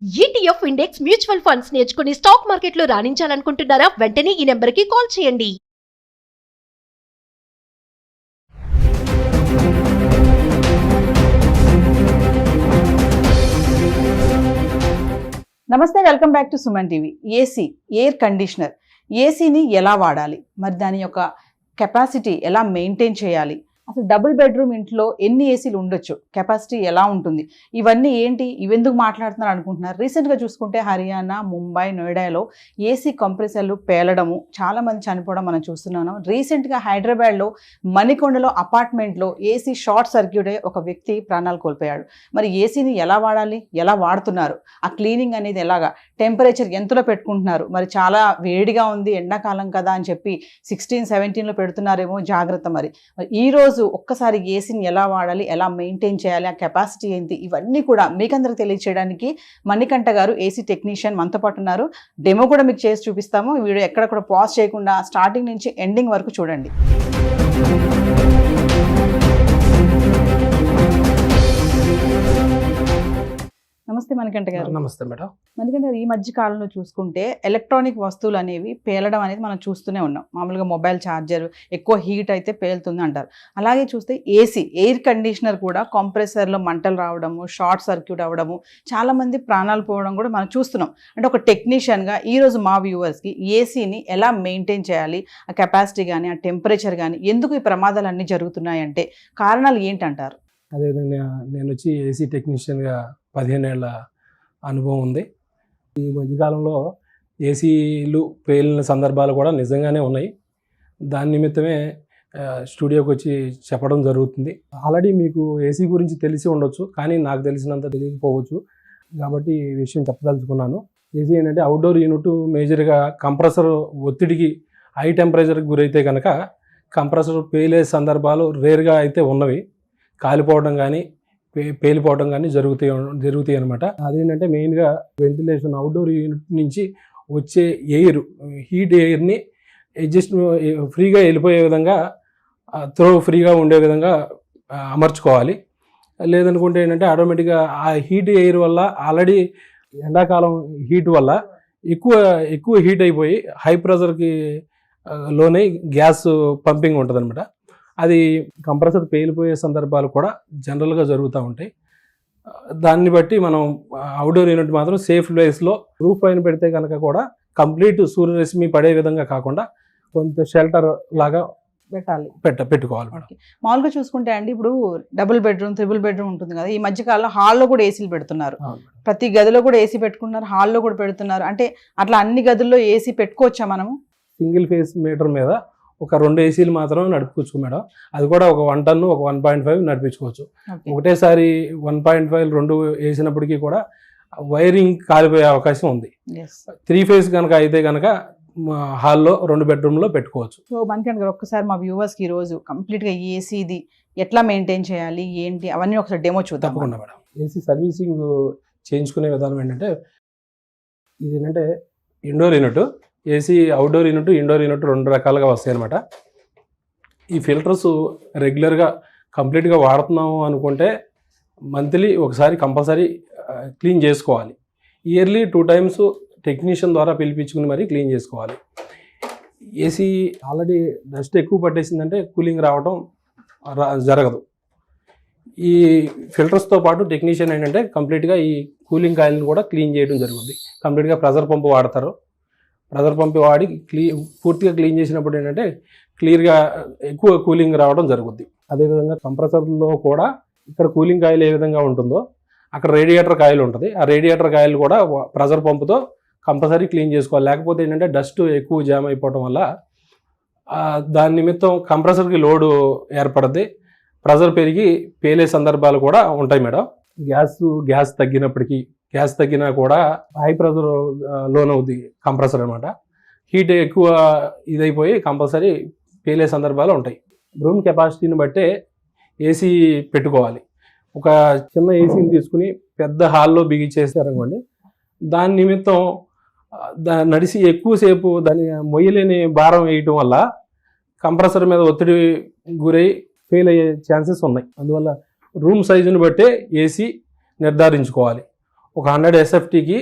ETF index mutual funds నేర్చుకుని stock మార్కెట్లో రాణించాలనుకుంటున్నారా? వెంటనే ఈ నెంబర్కి కాల్ చేయండి. నమస్తే, welcome back to Suman TV. Air conditioner, ఏసీని ఎలా వాడాలి, మరి దాని యొక్క కెపాసిటీ ఎలా మెయింటైన్ చేయాలి, అసలు డబుల్ బెడ్రూమ్ ఇంట్లో ఎన్ని ఏసీలు ఉండొచ్చు, కెపాసిటీ ఎలా ఉంటుంది, ఇవన్నీ ఏంటి, ఇవెందుకు మాట్లాడుతున్నారు అనుకుంటున్నారు. రీసెంట్గా చూసుకుంటే హర్యానా, ముంబై, నోయిడాలో ఏసీ కంప్రెసర్లు పేలడము, చాలామంది చనిపోవడం మనం చూస్తున్నాం. రీసెంట్గా హైదరాబాద్లో మణికొండలో అపార్ట్మెంట్లో ఏసీ షార్ట్ సర్క్యూట్ అయ్యి ఒక వ్యక్తి ప్రాణాలు కోల్పోయాడు. మరి ఏసీని ఎలా వాడాలి, ఎలా వాడుతున్నారు, ఆ క్లీనింగ్ అనేది ఎలాగా, టెంపరేచర్ ఎంతలో పెట్టుకుంటున్నారు, మరి చాలా వేడిగా ఉంది ఎండాకాలం కదా అని చెప్పి 16-17లో పెడుతున్నారేమో, జాగ్రత్త. మరి ఈరోజు ఒక్కసారి ఏసీని ఎలా వాడాలి, ఎలా మెయింటైన్ చేయాలి, ఆ కెపాసిటీ ఏంటి, ఇవన్నీ కూడా మీకందరికి తెలియజేయడానికి మణికంఠ గారు ఏసీ టెక్నీషియన్ మనతో పాటు ఉన్నారు. డెమో కూడా మీకు చేసి చూపిస్తాము. ఈ వీడియో ఎక్కడ కూడా పాజ్ చేయకుండా స్టార్టింగ్ నుంచి ఎండింగ్ వరకు చూడండి. నమస్తే మణికంఠ గారు. నమస్తే మేడం. మణికంఠ గారు, ఈ మధ్య కాలంలో చూసుకుంటే ఎలక్ట్రానిక్ వస్తువులు అనేవి పేలడం అనేది మనం చూస్తూనే ఉన్నాం. మామూలుగా మొబైల్ ఛార్జర్ ఎక్కువ హీట్ అయితే పేలుతుంది అంటారు. అలాగే చూస్తే ఏసీ, ఎయిర్ కండిషనర్ కూడా కంప్రెసర్లో మంటలు రావడము, షార్ట్ సర్క్యూట్ అవ్వడము, చాలామంది ప్రాణాలు పోవడం కూడా మనం చూస్తున్నాం. అంటే ఒక టెక్నీషియన్గా ఈరోజు మా వ్యూవర్స్కి ఏసీని ఎలా మెయింటైన్ చేయాలి, ఆ కెపాసిటీ కానీ, ఆ టెంపరేచర్ కానీ, ఎందుకు ఈ ప్రమాదాలు అన్నీ జరుగుతున్నాయంటే కారణాలు ఏంటంటారు? అదేవిధంగా నేను వచ్చి ఏసీ టెక్నీషియన్గా 15 ఏళ్ల అనుభవం ఉంది. ఈ మధ్యకాలంలో ఏసీలు పేలిన సందర్భాలు కూడా నిజంగానే ఉన్నాయి. దాని నిమిత్తమే స్టూడియోకి వచ్చి చెప్పడం జరుగుతుంది. ఆల్రెడీ మీకు ఏసీ గురించి తెలిసి ఉండొచ్చు, కానీ నాకు తెలిసినంత తెలియకపోవచ్చు. కాబట్టి ఈ విషయం చెప్పదలుచుకున్నాను. ఏసీ ఏంటంటే అవుట్డోర్ యూనిట్, మేజర్గా కంప్రెసర్ ఒత్తిడికి హై టెంపరేచర్కి గురైతే కనుక కంప్రెసర్ పేలే సందర్భాలు రేర్గా అయితే ఉన్నవి. కాలిపోవడం కానీ పేలిపోవడం కానీ జరుగుతాయి అనమాట. అదేంటంటే మెయిన్గా వెంటిలేషన్, అవుట్డోర్ యూనిట్ నుంచి వచ్చే ఎయిర్, హీట్ ఎయిర్ని అడ్జస్ట్ ఫ్రీగా వెళ్ళిపోయే విధంగా, ఫ్రీగా ఉండే విధంగా అమర్చుకోవాలి. లేదనుకుంటే ఏంటంటే ఆటోమేటిక్గా ఆ హీట్ ఎయిర్ వల్ల, ఆల్రెడీ ఎండాకాలం హీట్ వల్ల ఎక్కువ హీట్ అయిపోయి హై ప్రెషర్కి లోనే గ్యాస్ పంపింగ్ ఉంటుంది అనమాట. అది కంప్రెసర్ పేలిపోయే సందర్భాలు కూడా జనరల్గా జరుగుతూ ఉంటాయి. దాన్ని బట్టి మనం అవుట్డోర్ యూనిట్ మాత్రం సేఫ్ ప్లేస్లో రూఫ్ పైన పెడితే కనుక కూడా కంప్లీట్ సూర్యరశ్మి పడే విధంగా కాకుండా కొంత షెల్టర్ లాగా పెట్టుకోవాలి. మామూలుగా చూసుకుంటే అండి, ఇప్పుడు డబుల్ బెడ్రూమ్, త్రిబుల్ బెడ్రూమ్ ఉంటుంది కదా, ఈ మధ్యకాలంలో హాల్లో కూడా ఏసీలు పెడుతున్నారు. ప్రతి గదిలో కూడా ఏసీ పెట్టుకుంటున్నారు, హాల్లో కూడా పెడుతున్నారు. అంటే అట్లా అన్ని గదుల్లో ఏసీ పెట్టుకోవచ్చా మనము? సింగిల్ ఫేస్ మీటర్ మీద ఒక 2 ఏసీలు మాత్రమే నడుపుకోవచ్చు మేడం. అది కూడా ఒక 1 టన్ను, ఒక 1.5 నడిపించుకోవచ్చు. ఒకటేసారి 1.5 2 వేసినప్పటికీ కూడా వైరింగ్ కాలిపోయే అవకాశం ఉంది. 3 ఫేస్ కనుక అయితే కనుక హాల్లో 2 బెడ్రూమ్లో పెట్టుకోవచ్చు. సో మనకంటే ఒక్కసారి మా వ్యూవర్స్కి ఈరోజు కంప్లీట్గా ఏసీది ఎట్లా మెయింటైన్ చేయాలి, ఏంటి, అవన్నీ ఒకసారి డెమో చూద్దాం. తప్పకుండా మేడం. ఏసీ సర్వీసింగ్ చేయించుకునే విధానం ఏంటంటే, ఇది ఏంటంటే indoor unit, AC outdoor unit, indoor unit 2 రకాలుగా వస్తాయి అన్నమాట. ఈ ఫిల్టర్స్ రెగ్యులర్గా కంప్లీట్గా వాడుతున్నాము అనుకుంటే మంత్లీ ఒకసారి కంపల్సరీ క్లీన్ చేసుకోవాలి. ఇయర్లీ 2 టైమ్స్ టెక్నీషియన్ ద్వారా పిలిపించుకుని మరీ క్లీన్ చేసుకోవాలి. ఏసీ ఆల్రెడీ డస్ట్ ఎక్కువ పట్టేసిందంటే కూలింగ్ రావడం జరగదు. ఈ ఫిల్టర్స్తో పాటు టెక్నీషియన్ ఏంటంటే కంప్లీట్గా ఈ కూలింగ్ కాయిల్ని కూడా క్లీన్ చేయడం జరుగుతుంది. కంప్లీట్గా ప్రెజర్ పంపు వాడతారు. ప్రెజర్ పంపు వాడి పూర్తిగా క్లీన్ చేసినప్పుడు ఏంటంటే క్లియర్గా ఎక్కువ కూలింగ్ రావడం జరుగుద్ది. అదేవిధంగా కంప్రెసర్లో కూడా ఇక్కడ కూలింగ్ కాయిల్ ఏ విధంగా ఉంటుందో అక్కడ రేడియేటర్ కాయిల్ ఉంటుంది. ఆ రేడియేటర్ కాయిల్ కూడా ప్రెజర్ పంపుతో కంపల్సరీ క్లీన్ చేసుకోవాలి. లేకపోతే ఏంటంటే డస్ట్ ఎక్కువ జామ్ అయిపోవడం వల్ల దాని నిమిత్తం కంప్రెసర్కి లోడు ఏర్పడుద్ది, ప్రెజర్ పెరిగి పేలే సందర్భాలు కూడా ఉంటాయి మేడం. గ్యాస్ తగ్గినా కూడా హై ప్రెజర్ లోన్ అవుద్ది కంప్రెసర్ అనమాట. హీట్ ఎక్కువ ఇదైపోయి కంపల్సరీ పేలే సందర్భాలు ఉంటాయి. రూమ్ కెపాసిటీని బట్టే ఏసీ పెట్టుకోవాలి. ఒక చిన్న ఏసీని తీసుకుని పెద్ద హాల్లో బిగించేసారనుకోండి, దాని నిమిత్తం నడిచి ఎక్కువసేపు దాని మొయ్యలేని భారం వేయటం వల్ల కంప్రెసర్ మీద ఒత్తిడి గురై ఫెయిల్ అయ్యే ఛాన్సెస్ ఉన్నాయి. అందువల్ల రూమ్ సైజుని బట్టే ఏసీ నిర్ధారించుకోవాలి. ఒక 100 SFTకి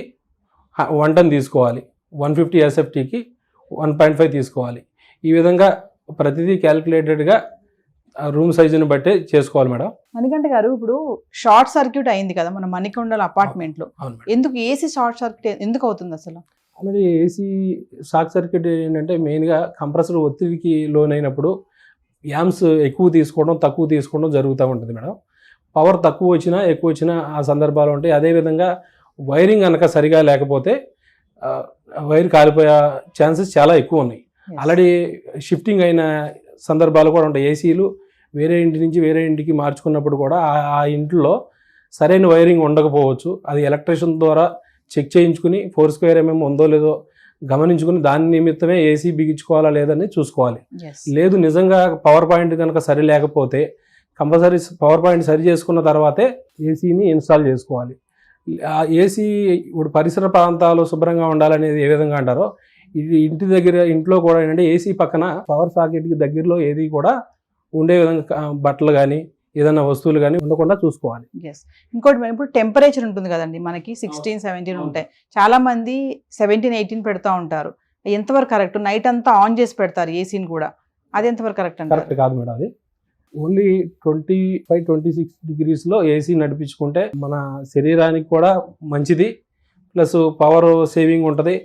1 ton తీసుకోవాలి, 150 SFTకి 1.5 తీసుకోవాలి. ఈ విధంగా ప్రతిదీ క్యాలిక్యులేటెడ్గా రూమ్ సైజుని బట్టే చేసుకోవాలి మేడం. మణికంఠ గారు, ఇప్పుడు షార్ట్ సర్క్యూట్ అయింది కదా మన మణికొండల అపార్ట్మెంట్ లో, అవును మేడం. ఎందుకు ఏసీ షార్ట్ సర్క్యూట్ ఎందుకు అవుతుంది అసలు? ఆల్రెడీ ఏసీ షార్ట్ సర్క్యూట్ ఏంటంటే మెయిన్గా కంప్రెసర్ ఒత్తిడికి లోనైనప్పుడు యామ్స్ ఎక్కువ తీసుకోవడం తక్కువ తీసుకోవడం జరుగుతూ ఉంటుంది మేడం. పవర్ తక్కువ వచ్చినా ఎక్కువ వచ్చినా ఆ సందర్భాలు ఉంటాయి. అదేవిధంగా వైరింగ్ కనుక సరిగా లేకపోతే వైర్ కాలిపోయే ఛాన్సెస్ చాలా ఎక్కువ ఉన్నాయి. ఆల్రెడీ షిఫ్టింగ్ అయిన సందర్భాలు కూడా ఉంటాయి. ఏసీలు వేరే ఇంటి నుంచి వేరే ఇంటికి మార్చుకున్నప్పుడు కూడా ఆ ఇంట్లో సరైన వైరింగ్ ఉండకపోవచ్చు. అది ఎలక్ట్రీషియన్ ద్వారా చెక్ చేయించుకుని 4² mm ఉందో లేదో గమనించుకుని దాని నిమిత్తమే ఏసీ బిగించుకోవాలా లేదని చూసుకోవాలి. లేదు నిజంగా పవర్ పాయింట్ కనుక సరి లేకపోతే కంపల్సరీ పవర్ పాయింట్ సరి చేసుకున్న తర్వాతే ఏసీని ఇన్స్టాల్ చేసుకోవాలి. ఆ ఏసీ ఇప్పుడు పరిసర ప్రాంతాలు శుభ్రంగా ఉండాలనేది ఏ విధంగా అంటారో ఇది ఇంట్లో కూడా ఏంటంటే ఏసీ పక్కన పవర్ సాకెట్కి దగ్గరలో ఏది కూడా ఉండే విధంగా బట్టలు కానీ ఏదైనా వస్తువులు కానీ ఉండకుండా చూసుకోవాలి. ఇంకోటి ఇప్పుడు టెంపరేచర్ ఉంటుంది కదండి, మనకి 16, 17 ఉంటాయి. చాలా మంది 17, 18 పెడతా ఉంటారు. ఎంతవరకు కరెక్ట్? నైట్ అంతా ఆన్ చేసి పెడతారు ఏసీని కూడా, అది ఎంతవరకు కరెక్ట్ అంటారు? కరెక్ట్ కాదు మేడం. అది ఓన్లీ 25, 26 degreesలో ఏసీ నడిపించుకుంటే మన శరీరానికి కూడా మంచిది, ప్లస్ పవర్ సేవింగ్ ఉంటుంది.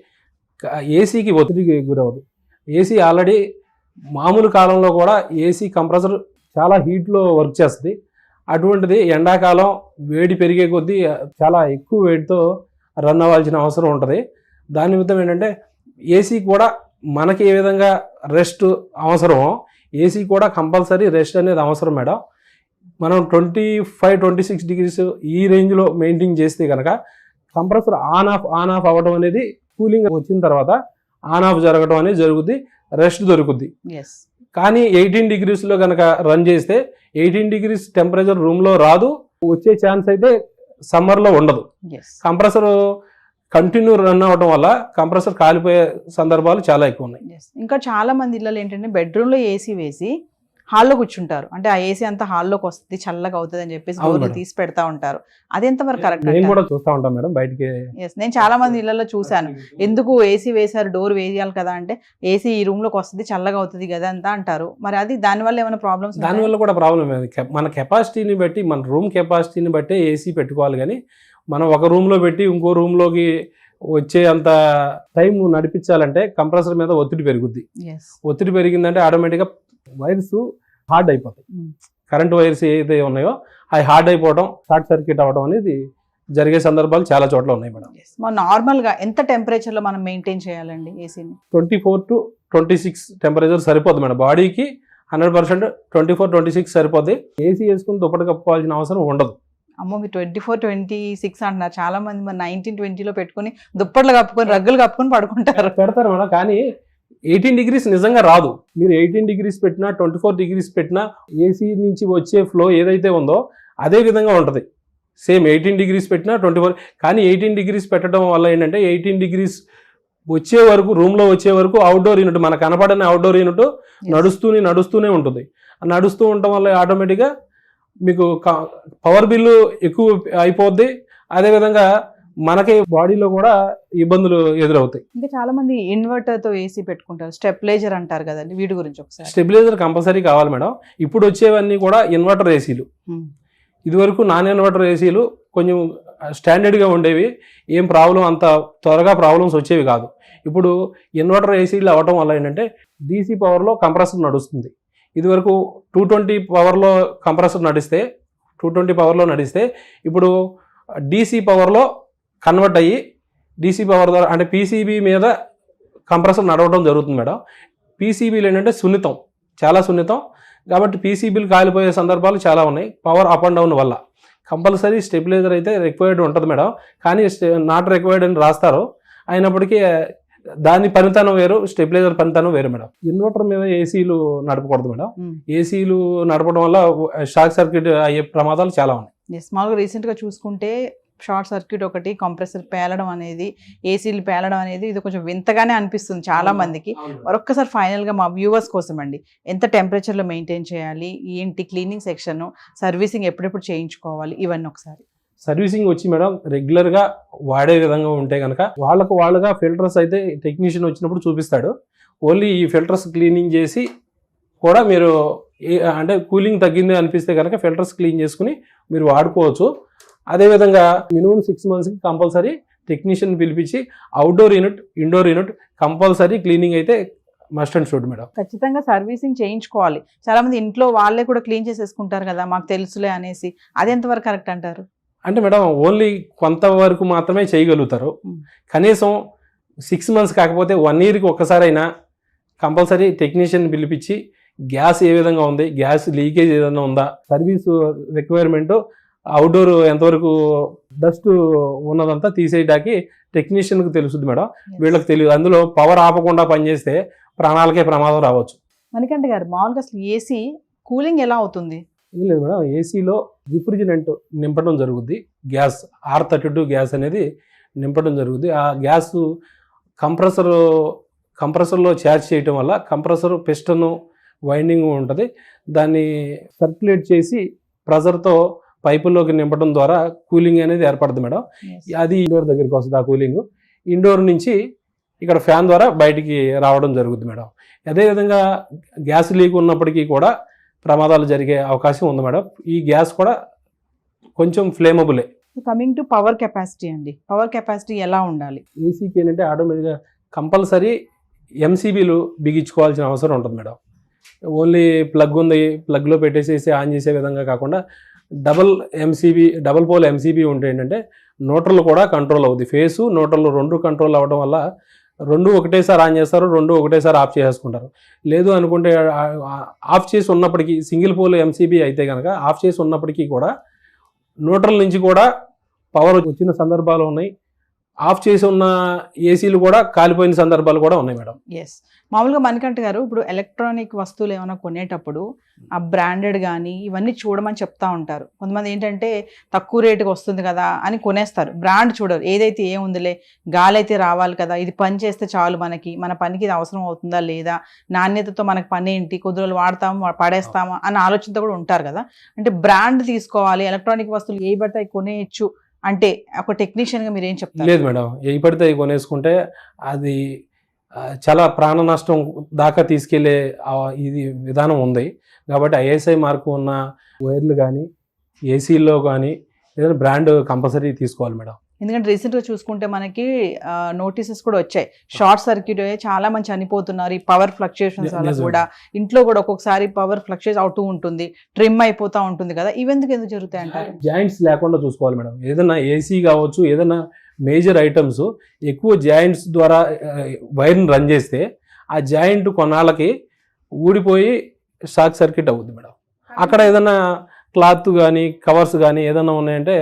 ఏసీకి ఒత్తిడికి గురవదు. ఏసీ ఆల్రెడీ మామూలు కాలంలో కూడా ఏసీ కంప్రెసర్ చాలా హీట్లో వర్క్ చేస్తుంది. అటువంటిది ఎండాకాలం వేడి పెరిగే కొద్దీ చాలా ఎక్కువ వేడితో రన్ అవ్వాల్సిన అవసరం ఉంటుంది. దాని నిమిత్తం ఏంటంటే ఏసీ కూడా మనకి ఏ విధంగా రెస్ట్ అవసరమో ఏసీ కూడా కంపల్సరీ రెస్ట్ అనేది అవసరం మేడం. మనం 25, 26 degrees ఈ రేంజ్లో మెయింటైన్ చేస్తే కనుక కంప్రెసర్ ఆన్ ఆఫ్ అవ్వడం అనేది కూలింగ్ వచ్చిన తర్వాత ఆన్ ఆఫ్ జరగడం అనేది జరుగుద్ది, రెస్ట్ దొరుకుద్ది. కానీ 18 degreesలో కనుక రన్ చేస్తే 18 degrees టెంపరేచర్ రూమ్లో రాదు, వచ్చే ఛాన్స్ అయితే సమ్మర్లో ఉండదు. కంప్రెసర్ కంటిన్యూ రన్ అవ్వడం వల్ల కంప్రెసర్ కాలిపోయే సందర్భాలు చాలా ఎక్కువ ఉన్నాయి. ఇంకా చాలా మంది ఇళ్ళలో ఏంటంటే బెడ్రూమ్లో ఏసీ వేసి హాల్లో కూర్చుంటారు. అంటే ఆ ఏసీ అంతా హాల్లోకి వస్తుంది, చల్లగా అవుతుంది అని చెప్పేసి డోర్లు తీసి పెడతా ఉంటారు. అది ఎంతవరకు కరెక్ట్? నేను కూడా చూస్తూ ఉంటాను మేడం బయటికి. నేను చాలా మంది ఇళ్లలో చూశాను. ఎందుకు ఏసీ వేశారు, డోర్ వేయాలి కదా అంటే ఏసీ ఈ రూమ్ లోకి వస్తుంది, చల్లగా అవుతుంది కదా అంతా అంటారు. మరి అది దానివల్ల ఏమైనా ప్రాబ్లమ్స్? దానివల్ల కూడా ప్రాబ్లం. మన కెపాసిటీని బట్టి, మన రూమ్ కెపాసిటీని బట్టి ఏసీ పెట్టుకోవాలి. కానీ మనం ఒక రూమ్లో పెట్టి ఇంకో రూమ్లోకి వచ్చే అంత టైం నడిపించాలంటే కంప్రెసర్ మీద ఒత్తిడి పెరుగుద్ది. ఒత్తిడి పెరిగిందంటే ఆటోమేటిక్గా వైర్స్ హార్డ్ అయిపోతాయి. కరెంట్ వైర్స్ ఏదైతే ఉన్నాయో అవి హార్డ్ అయిపోవడం, షార్ట్ సర్క్యూట్ అవ్వడం అనేది జరిగే సందర్భాలు చాలా చోట్ల ఉన్నాయి మేడం. నార్మల్గా ఎంత టెంపరేచర్లో మనం మెయింటైన్ చేయాలండి ఏసీని? 24 to 26 టెంపరేచర్ సరిపోద్ది మేడం. బాడీకి 100% 24, 26 సరిపోద్ది. ఏసీ వేసుకుని దుప్పటి కప్పుకోవాల్సిన అవసరం ఉండదు. అమ్మో, మీరు 24, 26 అంటున్నారు. చాలా మంది మరి 19, 20లో పెట్టుకుని దుప్పట్లు కప్పుకొని రగ్గులు కప్పుకొని పడుకుంటారు. పెడతారు మేడం, కానీ 18 degrees నిజంగా రాదు. మీరు 18 degrees పెట్టినా 24 degrees పెట్టినా ఏసీ నుంచి వచ్చే ఫ్లో ఏదైతే ఉందో అదే విధంగా ఉంటుంది. సేమ్ 18 degrees పెట్టినా 24. కానీ 18 degrees పెట్టడం వల్ల ఏంటంటే 18 degrees వచ్చే వరకు రూమ్లో వచ్చే వరకు అవుట్డోర్ యూనిట్, మన కనపడని అవుట్డోర్ యూనిట్ నడుస్తూనే ఉంటుంది. నడుస్తూ ఉండటం వల్ల ఆటోమేటిక్గా మీకు పవర్ బిల్లు ఎక్కువ అయిపోద్ది. అదేవిధంగా మనకి బాడీలో కూడా ఇబ్బందులు ఎదురవుతాయి. ఇంకా చాలా మంది ఇన్వర్టర్ తో ఏసీ పెట్టుకుంటారు, స్టెబిలైజర్ అంటారు కదండి, వీటి గురించి ఒకసారి. స్టెబిలైజర్ కంపల్సరీ కావాలి మేడం. ఇప్పుడు వచ్చేవన్నీ కూడా ఇన్వర్టర్ ఏసీలు. ఇదివరకు నాన్ ఇన్వర్టర్ ఏసీలు కొంచెం స్టాండర్డ్గా ఉండేవి, ఏం ప్రాబ్లం అంత త్వరగా ప్రాబ్లమ్స్ వచ్చేవి కాదు. ఇప్పుడు ఇన్వర్టర్ ఏసీలు అవ్వటం వల్ల ఏంటంటే డీసీ పవర్లో కంప్రెసర్ నడుస్తుంది. ఇదివరకు 220 పవర్లో కంప్రెసర్ నడిస్తే 220 పవర్లో నడిస్తే ఇప్పుడు డీసీ పవర్లో కన్వర్ట్ అయ్యి డీసీ పవర్ ద్వారా అంటే పీసీబీ మీద కంప్రెసర్ నడవడం జరుగుతుంది మేడం. పీసీబీలు ఏంటంటే సున్నితం, చాలా సున్నితం కాబట్టి పీసీబీలు కాలిపోయే సందర్భాలు చాలా ఉన్నాయి పవర్ అప్ అండ్ డౌన్ వల్ల. కంపల్సరీ స్టెబిలైజర్ అయితే రిక్వైర్డ్ ఉంటుంది మేడం, కానీ నాట్ రిక్వైర్డ్ అని రాస్తారు. అయినప్పటికీ దాని పనితనం వేరు, స్టెబిలైజర్ పనితనం వేరు మేడం. ఇన్వర్టర్ మీద ఏసీలు నడపకూడదు మేడం. ఏసీలు నడపడం వల్ల షార్ట్ సర్క్యూట్ అయ్యే ప్రమాదాలు చాలా ఉన్నాయి. స్మాల్గా రీసెంట్గా చూసుకుంటే షార్ట్ సర్క్యూట్ ఒకటి, కంప్రెసర్ పేలడం అనేది, ఏసీలు పేలడం అనేది ఇది కొంచెం వింతగానే అనిపిస్తుంది చాలా మందికి. మరొక్కసారి ఫైనల్గా మా వ్యూవర్స్ కోసం అండి, ఎంత టెంపరేచర్లో మెయింటైన్ చేయాలి, ఏంటి క్లీనింగ్ సెక్షన్, సర్వీసింగ్ ఎప్పుడెప్పుడు చేయించుకోవాలి, ఇవన్నీ ఒకసారి. సర్వీసింగ్ వచ్చి మేడం రెగ్యులర్గా వాడే విధంగా ఉంటే కనుక వాళ్ళుగా ఫిల్టర్స్ అయితే టెక్నీషియన్ వచ్చినప్పుడు చూపిస్తాడు. ఓన్లీ ఈ ఫిల్టర్స్ క్లీనింగ్ చేసి కూడా మీరు అంటే కూలింగ్ తగ్గింది అనిపిస్తే కనుక ఫిల్టర్స్ క్లీన్ చేసుకుని మీరు వాడుకోవచ్చు. అదేవిధంగా మినిమం 6 monthsకి కంపల్సరీ టెక్నీషియన్ పిలిపించి outdoor unit, indoor unit compulsory cleaning అయితే మస్ట్ అండ్ షుడ్ మేడం. ఖచ్చితంగా సర్వీసింగ్ చేయించుకోవాలి. చాలా మంది ఇంట్లో వాళ్ళే కూడా క్లీన్ చేసేసుకుంటారు కదా, మాకు తెలుసులే అనేసి. అది ఎంతవరకు కరెక్ట్ అంటారు? అంటే మేడం ఓన్లీ కొంతవరకు మాత్రమే చేయగలుగుతారు. కనీసం 6 months కాకపోతే 1 yearకి ఒక్కసారైనా కంపల్సరీ టెక్నీషియన్ పిలిపించి గ్యాస్ ఏ విధంగా ఉంది, గ్యాస్ లీకేజ్ ఏదైనా ఉందా, సర్వీసు రిక్వైర్మెంట్, అవుట్డోర్ ఎంతవరకు డస్ట్ ఉన్నదంతా తీసేయడానికి టెక్నీషియన్కి తెలుస్తుంది మేడం. వీళ్ళకి తెలియదు. అందులో పవర్ ఆపకుండా పనిచేస్తే ప్రాణాలకే ప్రమాదం రావచ్చు. మణికంఠ గారు, మామూలుగా అసలు ఏసీ కూలింగ్ ఎలా అవుతుంది? ఏం లేదు మేడం, ఏసీలో రిఫ్రిజిరెంట్ నింపడం జరుగుద్ది. గ్యాస్ R32 గ్యాస్ అనేది నింపడం జరుగుద్ది. ఆ గ్యాస్ కంప్రెసర్లో ఛార్జ్ చేయటం వల్ల కంప్రెసర్ పిస్టన్ వైండింగ్ ఉంటుంది. దాన్ని సర్క్యులేట్ చేసి ప్రెజర్తో పైపుల్లోకి నింపడం ద్వారా కూలింగ్ అనేది ఏర్పడుతుంది మేడం. అది ఇండోర్ దగ్గరికి వస్తుంది. ఆ కూలింగ్ ఇండోర్ నుంచి ఇక్కడ ఫ్యాన్ ద్వారా బయటికి రావడం జరుగుతుంది మేడం. అదేవిధంగా గ్యాస్ లీక్ ఉన్నప్పటికీ కూడా ప్రమాదాలు జరిగే అవకాశం ఉంది మేడం. ఈ గ్యాస్ కూడా కొంచెం ఫ్లేమబులే. కమింగ్ టు పవర్ కెపాసిటీ అండి, పవర్ కెపాసిటీ ఎలా ఉండాలి? ఏసీకి ఏంటంటే ఆటోమేటిక్గా కంపల్సరీ ఎంసీబీలు బిగించుకోవాల్సిన అవసరం ఉంటుంది మేడం. ఓన్లీ ప్లగ్ ఉంది, ప్లగ్లో పెట్టేసేసి ఆన్ చేసే విధంగా కాకుండా డబుల్ పోల్ ఎంసీబీ ఉంటే ఏంటంటే న్యూట్రల్ కూడా కంట్రోల్ అవుతుంది. ఫేసు న్యూట్రల్ 2 కంట్రోల్ అవ్వడం వల్ల 2 ఒకటేసారి ఆన్ చేస్తారు, 2 ఒకటేసారి ఆఫ్ చేసుకుంటారు. లేదు అనుకుంటే ఆఫ్ చేసి ఉన్నప్పటికీ సింగిల్ పోల్ ఎంసీబీ అయితే కనుక ఆఫ్ చేసి ఉన్నప్పటికీ కూడా న్యూట్రల్ నుంచి కూడా పవర్ వచ్చిన సందర్భాలు ఉన్నాయి. ఆఫ్ చేసి ఉన్న ఏసీలు కూడా కాలిపోయిన సందర్భాలు కూడా ఉన్నాయి మేడం. ఎస్, మామూలుగా మణికంఠ గారు, ఇప్పుడు ఎలక్ట్రానిక్ వస్తువులు ఏమైనా కొనేటప్పుడు ఆ బ్రాండెడ్ కానీ ఇవన్నీ చూడమని చెప్తా ఉంటారు. కొంతమంది ఏంటంటే తక్కువ రేటుకి వస్తుంది కదా అని కొనేస్తారు, బ్రాండ్ చూడరు. ఏదైతే ఏముందిలే, గాలి అయితే రావాలి కదా, ఇది పని చేస్తే చాలు, మన పనికి ఇది అవసరం అవుతుందా లేదా, నాణ్యతతో మనకు పని ఏంటి, కొద్ది రోజులు వాడతాము పడేస్తామా అన్న ఆలోచనతో కూడా ఉంటారు కదా. అంటే బ్రాండ్ తీసుకోవాలి, ఎలక్ట్రానిక్ వస్తువులు ఏ పడితే కొనేయచ్చు అంటే ఒక టెక్నీషియన్గా మీరు ఏం చెప్తారు? లేదు మేడం, ఏ పడితే కొనేసుకుంటే అది చాలా ప్రాణ నష్టం దాకా తీసుకెళ్లే ఇది విధానం ఉంది. కాబట్టి ఐఎస్ఐ మార్కు ఉన్న వైర్లు కానీ ఏసీల్లో కానీ ఏదైనా బ్రాండ్ కంపల్సరీ తీసుకోవాలి మేడం. ఎందుకంటే రీసెంట్గా చూసుకుంటే మనకి నోటీసెస్ కూడా వచ్చాయి, షార్ట్ సర్క్యూట్ చాలా మంది చనిపోతున్నారు ఈ పవర్ ఫ్లక్చుయేషన్స్ వల్ల కూడా. ఇంట్లో కూడా ఒక్కొక్కసారి పవర్ ఫ్లక్చుయేట్ అవుతూ ఉంటుంది, ట్రిమ్ అయిపోతూ ఉంటుంది కదా, ఇవెందుకు ఎందుకు జరుగుతాయి అంటారు? జాయింట్స్ లేకుండా చూసుకోవాలి మేడం. ఏదైనా ఏసీ కావచ్చు, ఏదైనా మేజర్ ఐటమ్స్ ఎక్కువ జాయింట్స్ ద్వారా వైర్ని రన్ చేస్తే ఆ జాయింట్ కొన్నాళ్ళకి ఊడిపోయి షార్ట్ సర్క్యూట్ అవుతుంది మేడం. అక్కడ ఏదైనా క్లాత్ కానీ కవర్స్ కానీ ఏదైనా ఉన్నాయంటే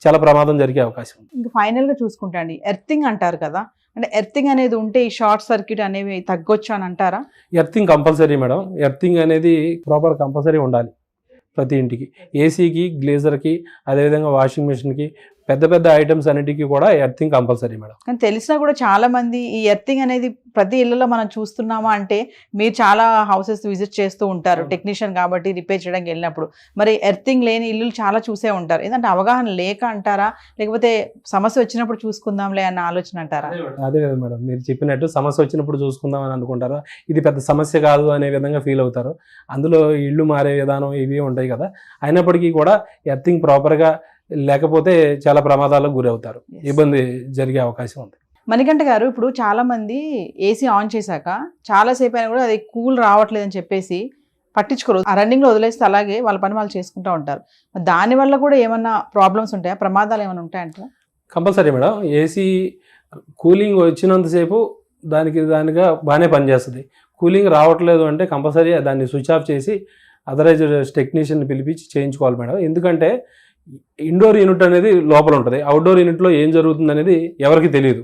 చాలా ప్రమాదం జరిగే అవకాశం ఉంది. ఇంకా ఫైనల్గా చూసుకుంటా అండి, ఎర్తింగ్ అంటారు కదా, అంటే ఎర్తింగ్ అనేది ఉంటే ఈ షార్ట్ సర్క్యూట్ అనేవి తగ్గొచ్చు అని అంటారా? Earthing compulsory madam. ఎర్తింగ్ అనేది ప్రాపర్ కంపల్సరీ ఉండాలి ప్రతి ఇంటికి. ఏసీకి, గ్లేజర్కి, అదేవిధంగా వాషింగ్ మిషన్కి, పెద్ద ఐటమ్స్ అన్నిటికీ కూడా ఎర్తింగ్ కంపల్సరీ మేడం. కానీ తెలిసినా కూడా చాలా మంది ఈ ఎర్తింగ్ అనేది ప్రతి ఇళ్లలో మనం చూస్తున్నామా అంటే, మీరు చాలా హౌసెస్ విజిట్ చేస్తూ ఉంటారు టెక్నీషియన్ కాబట్టి రిపేర్ చేయడానికి వెళ్ళినప్పుడు, మరి ఎర్తింగ్ లేని ఇల్లు చాలా చూసే ఉంటారు. ఏంటంటే అవగాహన లేక అంటారా, లేకపోతే సమస్య వచ్చినప్పుడు చూసుకుందాంలే అన్న ఆలోచన అంటారా? అదే మేడం, మీరు చెప్పినట్టు సమస్య వచ్చినప్పుడు చూసుకుందాం అని అనుకుంటారు. ఇది పెద్ద సమస్య కాదు అనే విధంగా ఫీల్ అవుతారు. అందులో ఇళ్ళు మారే విధానం ఇవి ఉంటాయి కదా. అయినప్పటికీ కూడా ఎర్తింగ్ ప్రాపర్గా లేకపోతే చాలా ప్రమాదాలకు గురవుతారు, ఇబ్బంది జరిగే అవకాశం ఉంది. మణికంఠ గారు, ఇప్పుడు చాలా మంది ఏసీ ఆన్ చేశాక చాలాసేపు అయినా కూడా అది కూల్ రావట్లేదని చెప్పేసి పట్టించుకోరు, ఆ రన్నింగ్లో వదిలేస్తే అలాగే వాళ్ళ పని వాళ్ళు చేసుకుంటూ ఉంటారు. దానివల్ల కూడా ఏమన్నా ప్రాబ్లమ్స్ ఉంటాయా, ప్రమాదాలు ఏమైనా ఉంటాయంటారా? Compulsory madam. ఏసీ కూలింగ్ వచ్చినంతసేపు దానిగా బాగానే పనిచేస్తుంది. కూలింగ్ రావట్లేదు అంటే కంపల్సరీ దాన్ని స్విచ్ ఆఫ్ చేసి అథరైజ్డ్ టెక్నీషియన్ పిలిపించి చేయించుకోవాలి మేడం. ఎందుకంటే ఇండోర్ యూనిట్ అనేది లోపల ఉంటుంది, అవుట్డోర్ యూనిట్లో ఏం జరుగుతుంది అనేది ఎవరికి తెలియదు.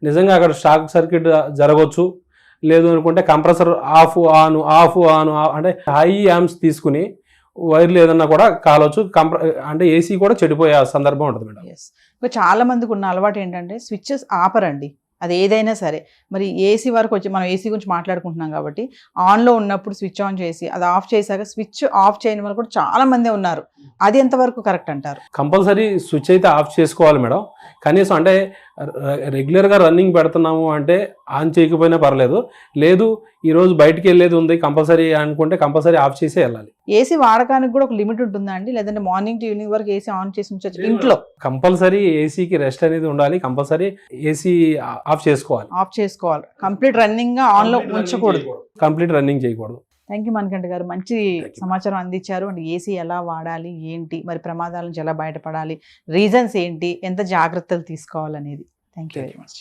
నిజంగా అక్కడ షార్ట్ సర్క్యూట్ జరగవచ్చు, లేదు అనుకుంటే కంప్రెసర్ ఆఫ్ ఆన్ అంటే హై యాంప్స్ తీసుకుని వైర్లు ఏదన్నా కూడా కాలవచ్చు. అంటే ఏసీ కూడా చెడిపోయే సందర్భం ఉంటుంది మేడం. ఇంకా చాలా మందికి ఉన్న అలవాటు ఏంటంటే స్విచ్చెస్ ఆపరండి, అది ఏదైనా సరే. మరి ఏసీ వరకు వచ్చి మనం ఏసీ గురించి మాట్లాడుకుంటున్నాం కాబట్టి ఆన్లో ఉన్నప్పుడు స్విచ్ ఆన్ చేసి అది ఆఫ్ చేశాక స్విచ్ ఆఫ్ చేయని వాళ్ళు కూడా చాలా మందే ఉన్నారు. అది ఎంతవరకు కరెక్ట్ అంటారు? కంపల్సరీ స్విచ్ అయితే ఆఫ్ చేసుకోవాలి మేడం. కనీసం అంటే రెగ్యులర్గా రన్నింగ్ పెడుతున్నాము అంటే ఆన్ చేయకపోయినా పర్లేదు, లేదు ఈరోజు బయటికి వెళ్ళేది ఉంది కంపల్సరీ అనుకుంటే కంపల్సరీ ఆఫ్ చేసే వెళ్ళాలి. ఏసీ వాడకానికి కూడా ఒక లిమిట్ ఉంటుందా అండి, లేదంటే మార్నింగ్ టు ఈవినింగ్ వరకు ఏసీ ఆన్ చేసి ఉంచొచ్చు ఇంట్లో? కంపల్సరీ ఏసీకి రెస్ట్ అనేది ఉండాలి, కంపల్సరీ ఏసీ ఆఫ్ చేసుకోవాలి. ఆఫ్ చేసుకోవాలి, కంప్లీట్ రన్నింగ్ గా ఆన్ లో ఉంచకూడదు, కంప్లీట్ రన్నింగ్ చేయకూడదు. థ్యాంక్ యూ మణికంఠ గారు, మంచి సమాచారం అందించారు. అంటే ఏసీ ఎలా వాడాలి ఏంటి, మరి ప్రమాదాల నుంచి ఎలా బయటపడాలి, రీజన్స్ ఏంటి, ఎంత జాగ్రత్తలు తీసుకోవాలనేది. Thank you very much.